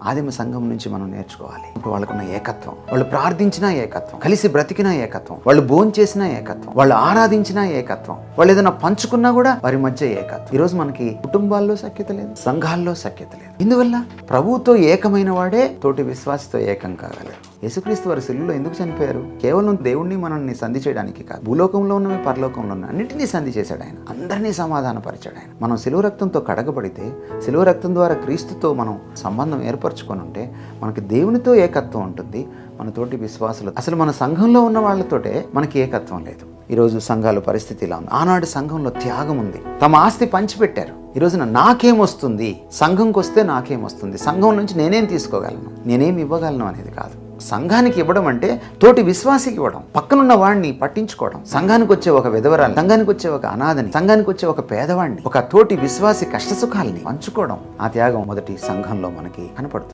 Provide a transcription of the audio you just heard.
ఆదిమ సంఘం నుంచి మనం నేర్చుకోవాలి. ఇప్పుడు వాళ్ళకున్న ఏకత్వం, వాళ్ళు ప్రార్థించినా ఏకత్వం, కలిసి బ్రతికినా ఏకత్వం, వాళ్ళు భోంచేసినా ఏకత్వం, వాళ్ళు ఆరాధించినా ఏకత్వం, వాళ్ళు ఏదైనా పంచుకున్నా కూడా వారి మధ్య ఏకత్వం. ఈరోజు మనకి కుటుంబాల్లో సఖ్యత లేదు, సంఘాల్లో సఖ్యత లేదు. ఇందువల్ల ప్రభువుతో ఏకమైన వాడే తోటి విశ్వాసితో ఏకం కాగలరు. యేసుక్రీస్తు వారి శిలువలో ఎందుకు చనిపోయారు? కేవలం దేవుణ్ణి మనల్ని సంధి చేయడానికి కాదు, భూలోకంలో ఉన్నవి పరలోకంలో ఉన్న అన్నింటినీ సంధి చేశాడు ఆయన, అందరినీ సమాధానపరిచాడు ఆయన. మనం శిలువ రక్తంతో కడగబడితే, శిలువ రక్తం ద్వారా క్రీస్తుతో మనం సంబంధం ఏర్పరచుకొని ఉంటే మనకి దేవునితో ఏకత్వం ఉంటుంది. మన తోటి విశ్వాసులు, అసలు మన సంఘంలో ఉన్న వాళ్ళతోటే మనకి ఏకత్వం లేదు. ఈరోజు సంఘాల పరిస్థితి ఇలా ఉంది. ఆనాడు సంఘంలో త్యాగం ఉంది, తమ ఆస్తి పంచిపెట్టారు. ఈ రోజున నాకేమొస్తుంది, సంఘంకి వస్తే నాకేమొస్తుంది, సంఘం నుంచి నేనేం తీసుకోగలను, నేనేం ఇవ్వగలను అనేది కాదు. సంఘానికి ఇవ్వడం అంటే తోటి విశ్వాసికి ఇవ్వడం, పక్కనున్న వాడిని పట్టించుకోవడం. సంఘానికి వచ్చే ఒక విధవరాలు, సంఘానికి వచ్చే ఒక అనాథని, సంఘానికి వచ్చే ఒక పేదవాడిని, ఒక తోటి విశ్వాసి కష్టసుఖాలని పంచుకోవడం, ఆ త్యాగం మొదటి సంఘంలో మనకి కనపడుతుంది.